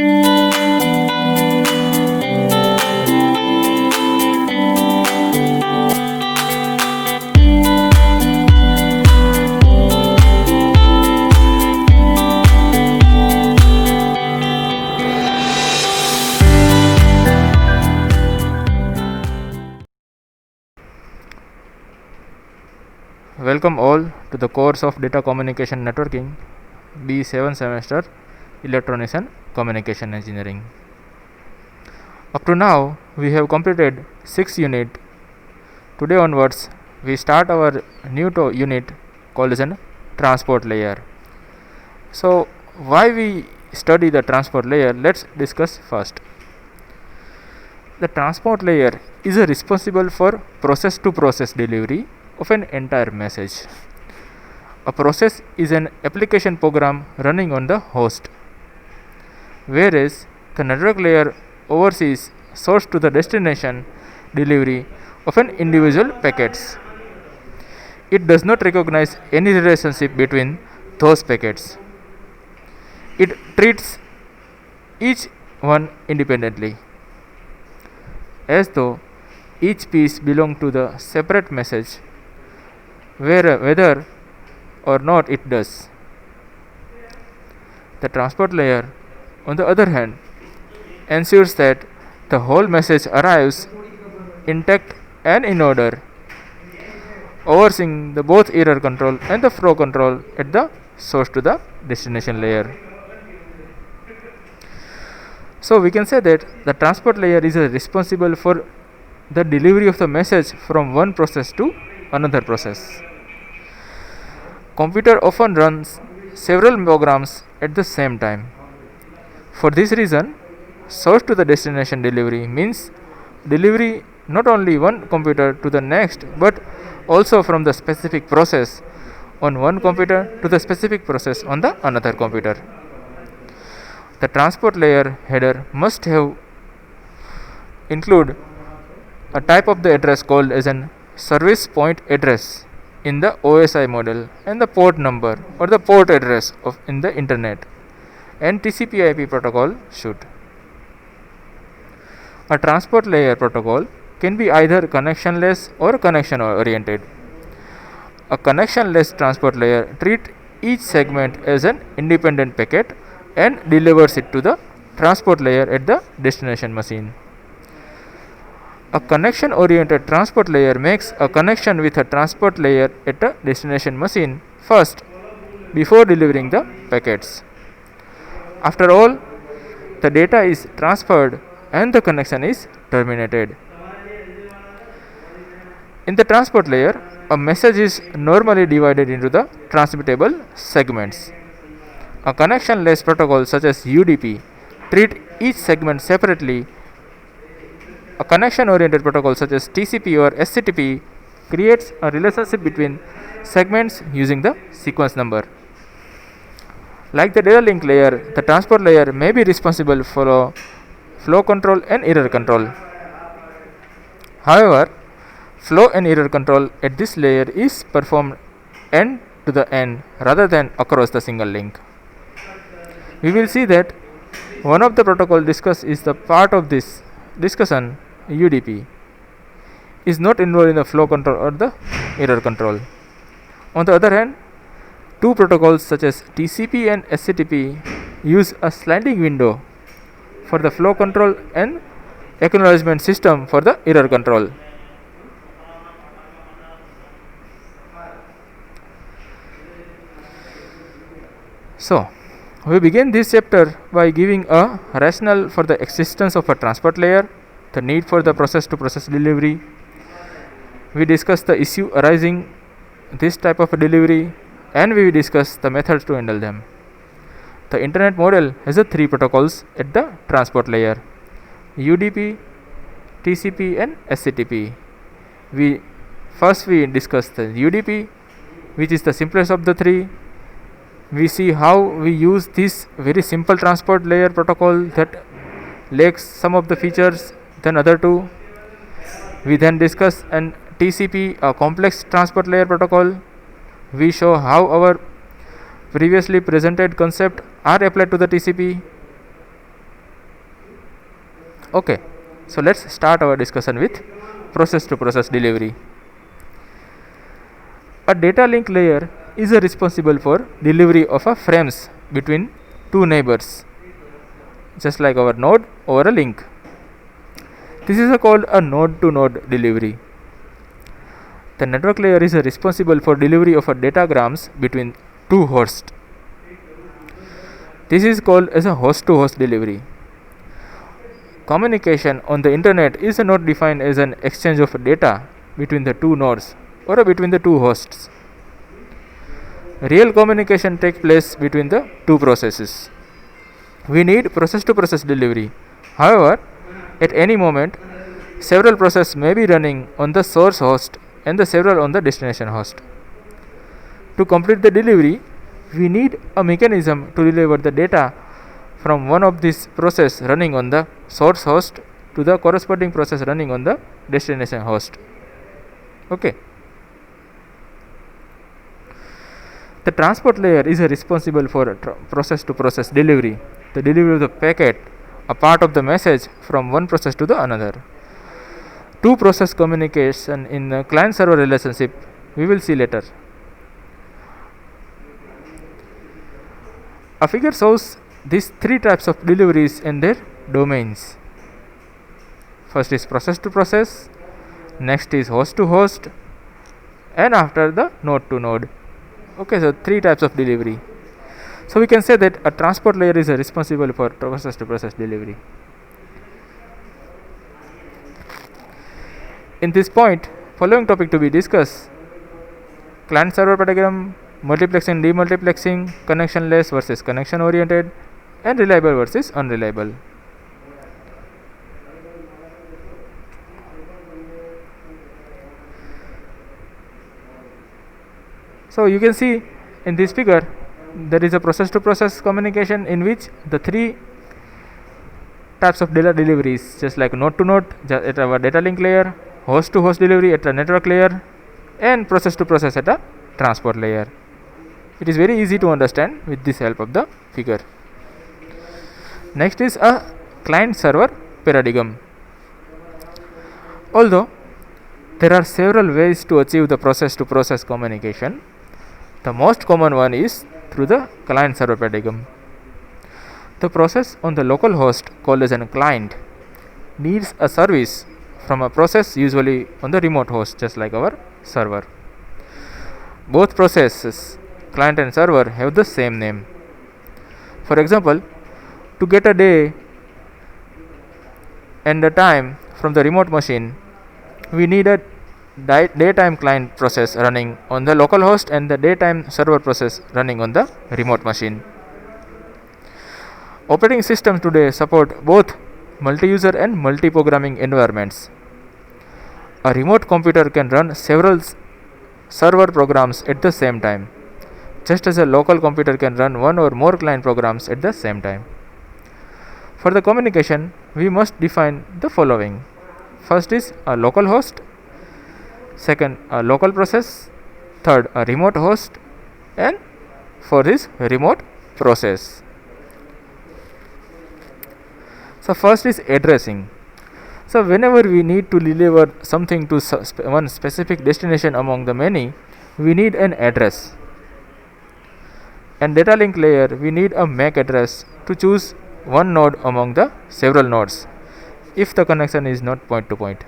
Welcome all to the course of Data Communication Networking, B7 semester, Electronics and Communication Engineering. Up to now, we have completed 6 units. Today onwards, we start our new unit called as a transport layer. So, why we study the transport layer? Let's discuss first. The transport layer is responsible for process-to-process delivery of an entire message. A process is an application program running on the host, whereas the network layer oversees source to the destination delivery of an individual packets. It does not recognize any relationship between those packets. It treats each one independently, as though each piece belongs to the separate message, whether or not it does. The transport layer, on the other hand, ensures that the whole message arrives intact and in order, overseeing the both error control and the flow control at the source to the destination layer. So we can say that the transport layer is responsible for the delivery of the message from one process to another process. Computer often runs several programs at the same time. For this reason, source to the destination delivery means delivery not only one computer to the next, but also from the specific process on one computer to the specific process on the another computer. The transport layer header must have include a type of the address called as an service point address in the OSI model and the port number or the port address of in the internet, and TCP/IP protocol should. A transport layer protocol can be either connectionless or connection oriented. A connectionless transport layer treats each segment as an independent packet and delivers it to the transport layer at the destination machine. A connection oriented transport layer makes a connection with a transport layer at a destination machine first before delivering the packets. After all, the data is transferred and the connection is terminated. In the transport layer, a message is normally divided into the transmittable segments. A connectionless protocol such as UDP treats each segment separately. A connection-oriented protocol such as TCP or SCTP creates a relationship between segments using the sequence number. Like the data link layer, the transport layer may be responsible for flow control and error control. However, flow and error control at this layer is performed end to the end rather than across the single link. We will see that one of the protocol discussed is the part of this discussion. UDP is not involved in the flow control or the error control. On the other hand, two protocols such as TCP and SCTP use a sliding window for the flow control and acknowledgement system for the error control. So, we begin this chapter by giving a rationale for the existence of a transport layer, the need for the process-to-process delivery. We discuss the issue arising this type of delivery, and we discuss the methods to handle them. The internet model has three protocols at the transport layer: UDP, TCP, and SCTP. We discuss the UDP, which is the simplest of the three. We see how we use this very simple transport layer protocol that lacks some of the features than other two. We then discuss an TCP, a complex transport layer protocol. We show how our previously presented concept are applied to the TCP. Okay, so let's start our discussion with process to process delivery. A data link layer is responsible for delivery of a frames between two neighbors, just like our node over a link. This is called a node to node delivery. The network layer is responsible for delivery of a datagrams between two hosts. This is called as a host to host delivery. Communication on the internet is not defined as an exchange of data between the two nodes or between the two hosts. Real communication takes place between the two processes. We need process to process delivery. However, at any moment, several processes may be running on the source host and the several on the destination host. To complete the delivery, we need a mechanism to deliver the data from one of these process running on the source host to the corresponding process running on the destination host. Okay. The transport layer is responsible for process to process delivery, the delivery of the packet, a part of the message from one process to the another. Two process communication in a client server relationship we will see later. A figure shows these three types of deliveries and their domains. First is process to process, next is host to host, and after the node to node. Okay, so three types of delivery. So we can say that a transport layer is responsible for process to process delivery. In this point, following topic to be discussed: client server pentagram, multiplexing, demultiplexing, connectionless versus connection oriented, and reliable versus unreliable. So you can see in this figure there is a process to process communication in which the three types of data deliveries, just like node to node at our data link layer, host to host delivery at a network layer, and process to process at a transport layer. It is very easy to understand with this help of the figure. Next is a client server paradigm. Although there are several ways to achieve the process to process communication, the most common one is through the client server paradigm. The process on the local host, called as a client, needs a service from a process usually on the remote host, just like our server. Both processes, client and server, have the same name. For example, to get a day and the time from the remote machine, we need a daytime client process running on the local host and the daytime server process running on the remote machine. Operating systems today support both multi-user and multi-programming environments. A remote computer can run several server programs at the same time, just as a local computer can run one or more client programs at the same time. For the communication, we must define the following. First is a local host, second a local process, third a remote host, and fourth is remote process. So first is addressing. So whenever we need to deliver something to one specific destination among the many, we need an address. And data link layer, we need a MAC address to choose one node among the several nodes if the connection is not point to point.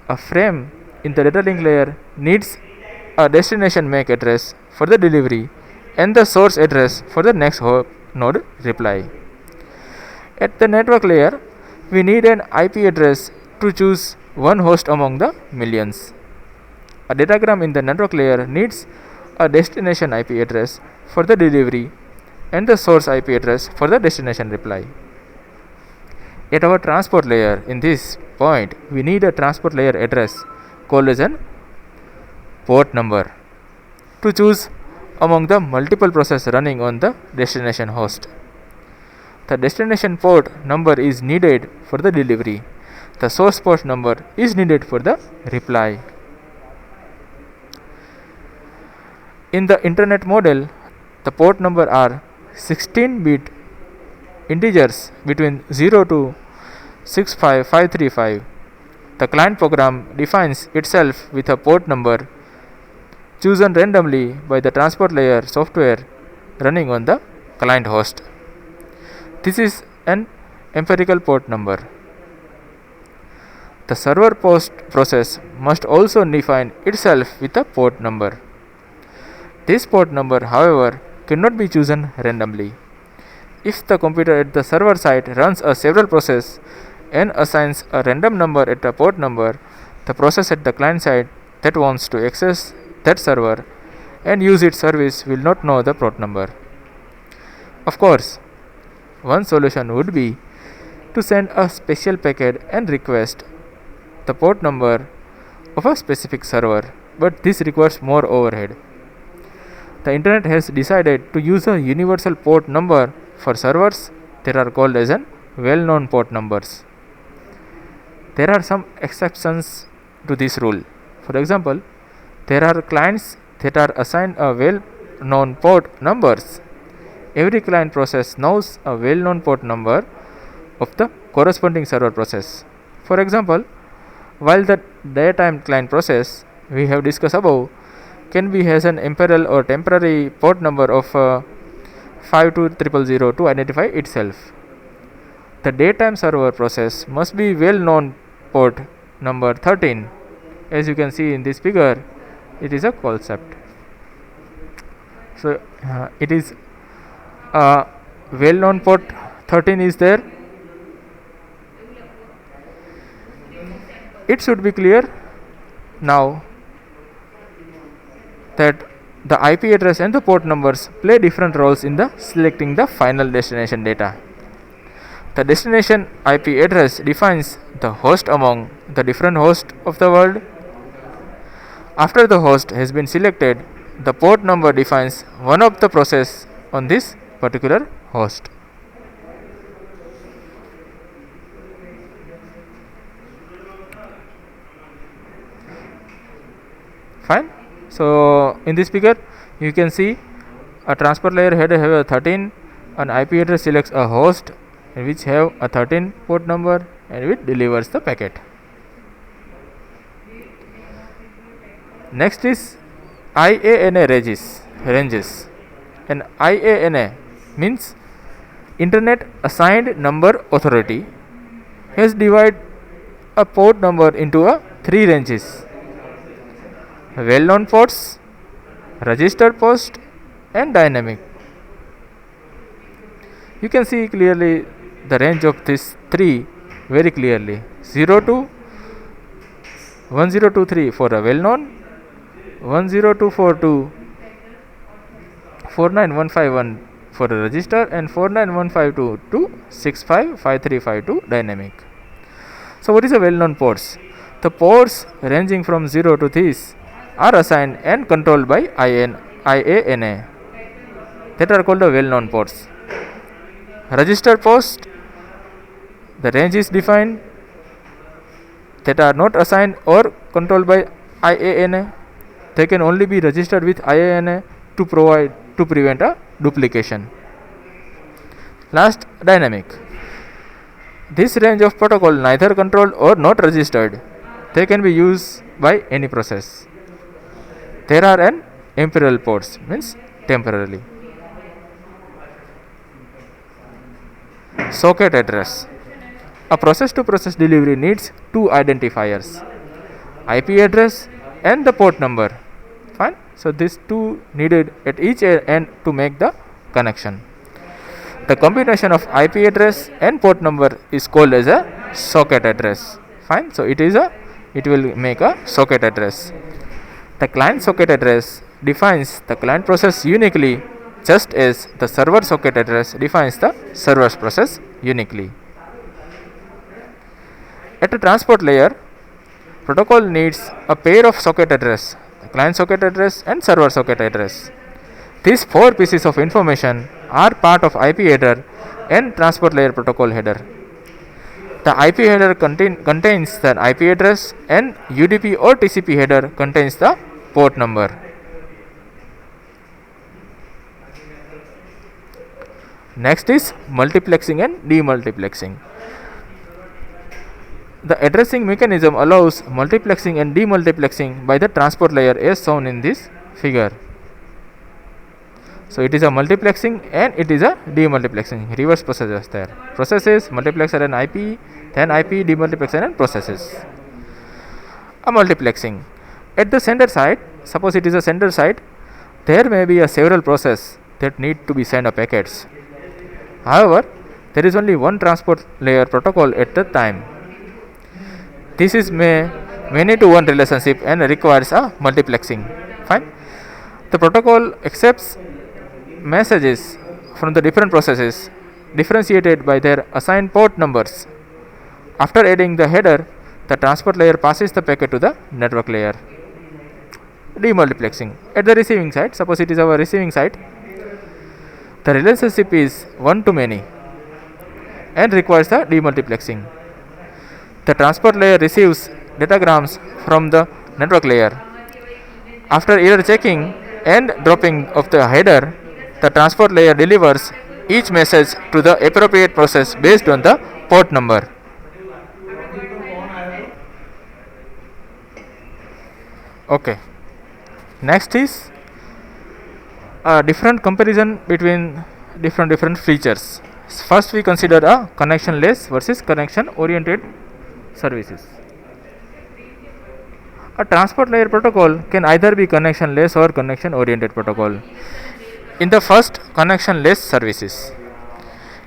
A frame in the data link layer needs a destination MAC address for the delivery and the source address for the next node reply. At the network layer, we need an IP address to choose one host among the millions. A datagram in the network layer needs a destination IP address for the delivery and the source IP address for the destination reply. At our transport layer, in this point, we need a transport layer address called as an port number to choose among the multiple processes running on the destination host. The destination port number is needed for the delivery. The source port number is needed for the reply. In the internet model, the port number are 16-bit integers between 0 to 65535. The client program defines itself with a port number chosen randomly by the transport layer software running on the client host. This is an empirical port number. The server post process must also define itself with a port number. This port number, however, cannot be chosen randomly. If the computer at the server side runs a several process and assigns a random number at a port number, the process at the client side that wants to access that server and use its service will not know the port number. Of course, one solution would be to send a special packet and request the port number of a specific server, but this requires more overhead. The internet has decided to use a universal port number for servers that are called as an well-known port numbers. There are some exceptions to this rule. For example, there are clients that are assigned a well-known port numbers. Every client process knows a well-known port number of the corresponding server process. For example, while the daytime client process we have discussed above can be has an imperial or temporary port number of 52000 to identify itself. The daytime server process must be well known port number 13. As you can see in this figure, it is a concept. So it is a well known port 13 is there. It should be clear now that the IP address and the port numbers play different roles in the selecting the final destination data. The destination IP address defines the host among the different hosts of the world. After the host has been selected, the port number defines one of the process on this particular host. Fine. So in this figure you can see a transport layer header have a 13, an IP address selects a host which have a 13 port number and which delivers the packet. Next is IANA ranges. And IANA means Internet Assigned Number Authority has divided a port number into a 3 ranges: well-known ports, registered post and dynamic. You can see clearly the range of these 3 very clearly: 0 to 1023 for a well-known, 10242 to 49151 for a register, and 49152 to 655352 dynamic. So what is a well-known ports? The ports ranging from 0 to these are assigned and controlled by IANA that are called the well-known ports. Registered post, the range is defined that are not assigned or controlled by IANA. They can only be registered with IANA to prevent a duplication. Last, dynamic. This range of protocol neither controlled or not registered. They can be used by any process. There are an imperial ports, means temporarily. Socket address. A process to process delivery needs 2 identifiers: IP address and the port number. Fine. So these 2 needed at each end to make the connection. The combination of IP address and port number is called as a socket address. Fine. So it will make a socket address. The client socket address defines the client process uniquely, just as the server socket address defines the server's process uniquely. At the transport layer, protocol needs a pair of socket address, the client socket address and server socket address. These 4 pieces of information are part of IP header and transport layer protocol header. The IP header contains the IP address and UDP or TCP header contains the port number. Next is multiplexing and demultiplexing. The addressing mechanism allows multiplexing and demultiplexing by the transport layer as shown in this figure. So it is a multiplexing and it is a demultiplexing. Reverse processes there. Processes, multiplexer and IP, then IP, demultiplexer and processes. A multiplexing. At the sender side, suppose it is a sender side, there may be a several process that need to be send a packets. However, there is only one transport layer protocol at the time. This is many to one relationship and requires a multiplexing. Fine. The protocol accepts messages from the different processes differentiated by their assigned port numbers. After adding the header, the transport layer passes the packet to the network layer. Demultiplexing. At the receiving side, suppose it is our receiving side, the relationship is one to many and requires the demultiplexing. The transport layer receives datagrams from the network layer. After error checking and dropping of the header, the transport layer delivers each message to the appropriate process based on the port number. Okay. Next is a different comparison between different features. First we consider a connectionless versus connection oriented services. A transport layer protocol can either be connectionless or connection oriented protocol. In the first, connectionless services.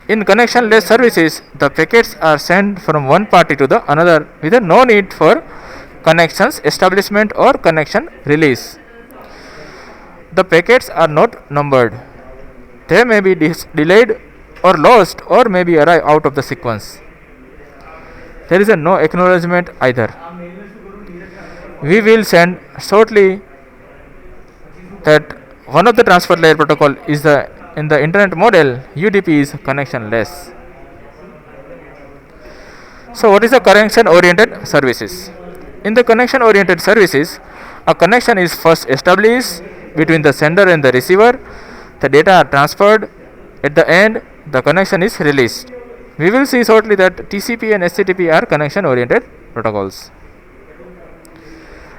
In connectionless services, the packets are sent from one party to the another with no need for connections establishment or connection release. The packets are not numbered. They may be delayed or lost or may be arrive out of the sequence. There is no acknowledgement either. We will send shortly that one of the transport layer protocol is in the internet model UDP is connectionless. So what is the connection oriented services? In the connection oriented services, a connection is first established between the sender and the receiver. The data are transferred. At the end, the connection is released. We will see shortly that TCP and HTTP are connection oriented protocols.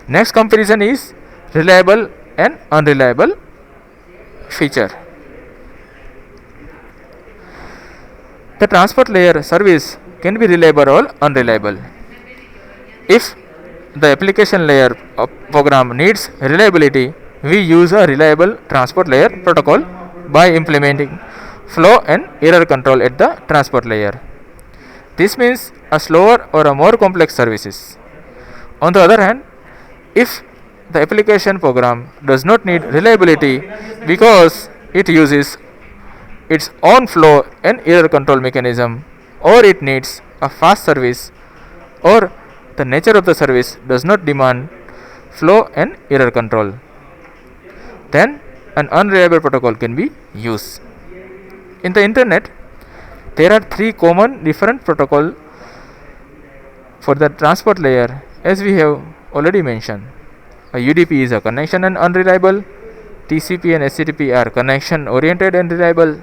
Next comparison is reliable and unreliable feature. The transport layer service can be reliable or unreliable. If the application layer program needs reliability, we use a reliable transport layer protocol by implementing flow and error control at the transport layer. This means a slower or a more complex services. On the other hand, if the application program does not need reliability because it uses its own flow and error control mechanism, or it needs a fast service, or the nature of the service does not demand flow and error control, then an unreliable protocol can be used. In the internet, there are three common different protocols for the transport layer, as we have already mentioned. A UDP is a connection and unreliable. TCP and HTTP are connection oriented and reliable.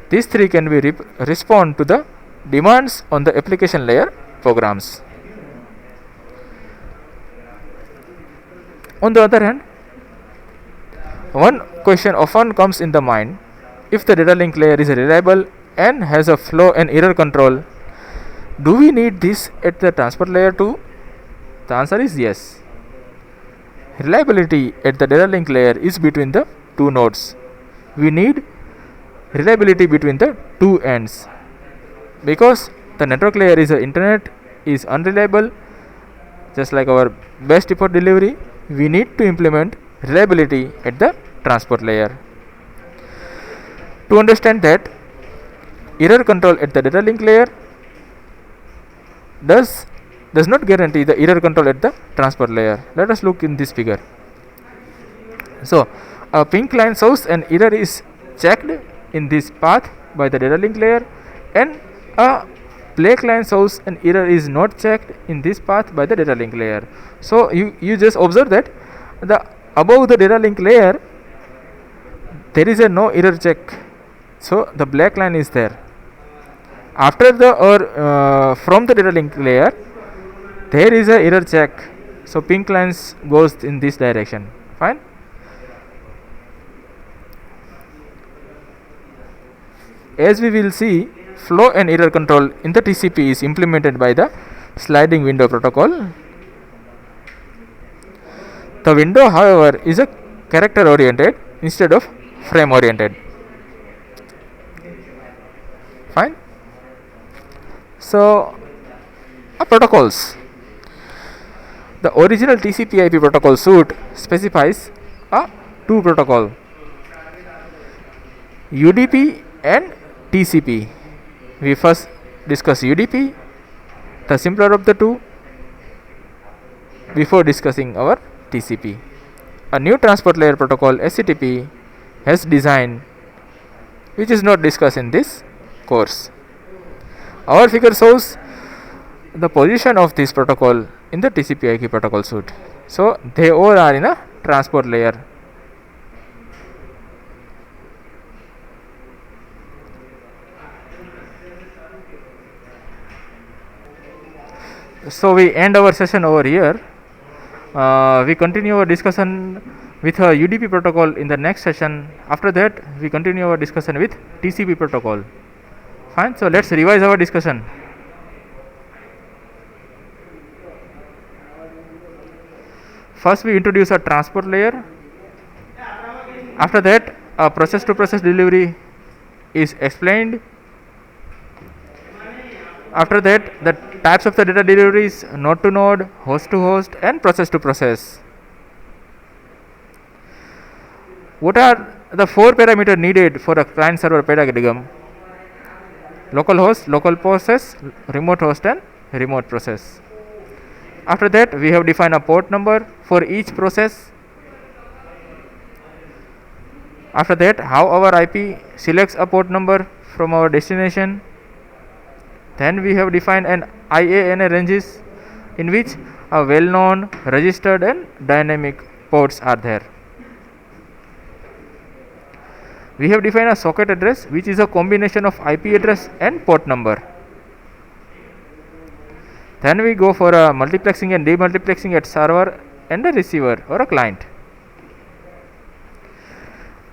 These three can be respond to the demands on the application layer programs. On the other hand, one question often comes in the mind: if the data link layer is reliable and has a flow and error control, do we need this at the transport layer too? The answer is yes. Reliability at the data link layer is between the two nodes. We need reliability between the two ends. Because the network layer is the internet is unreliable, just like our best effort delivery, we need to implement reliability at the transport layer. To understand that, error control at the data link layer does not guarantee the error control at the transport layer. Let us look in this figure. So a pink line shows an error is checked in this path by the data link layer, and a black line shows an error is not checked in this path by the data link layer. So you just observe that the above the data link layer there is a no error check, so the black line is there. after the or from the data link layer there is a error check, so pink lines goes in this direction. Fine. As we will see, flow and error control in the TCP is implemented by the sliding window protocol. The window, however, is a character oriented instead of frame oriented. Fine. So protocols. The original TCP/IP protocol suite specifies a two protocol, UDP and TCP. We first discuss UDP, the simpler of the two, before discussing our TCP. A new transport layer protocol SCTP has designed, which is not discussed in this course. Our figure shows the position of this protocol in the TCP/IP protocol suite. So they all are in a transport layer. So we end our session over here. We continue our discussion with a UDP protocol in the next session. After that, we continue our discussion with TCP protocol. Fine. So let's revise our discussion. First, we introduce a transport layer. After that, a process to process delivery is explained. After that, the types of the data deliveries: node to node, host to host, and process to process. What are the four parameters needed for a client server paradigm? Local host, local process, remote host, and remote process. After that, we have defined a port number for each process. After that, how our IP selects a port number from our destination. Then we have defined an IANA ranges in which a well-known, registered, and dynamic ports are there. We have defined a socket address, which is a combination of IP address and port number. Then we go for a multiplexing and demultiplexing at server and a receiver or a client.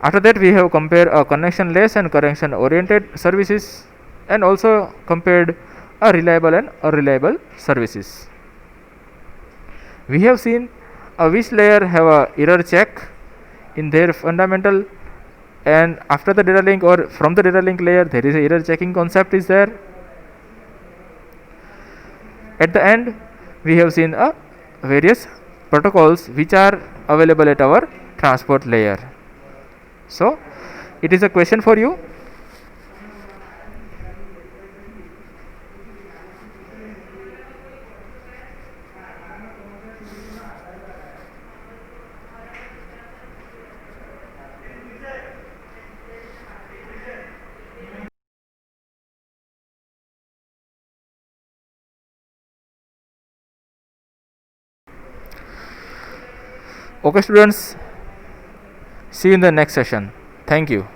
After that, we have compared a connection-less and connection-oriented services, and also compared a reliable and unreliable services. We have seen which layer have a error check in their fundamental, and after the data link or from the data link layer there is a error checking concept is there. At the end, we have seen various protocols which are available at our transport layer. So it is a question for you. Okay students, see you in the next session. Thank you.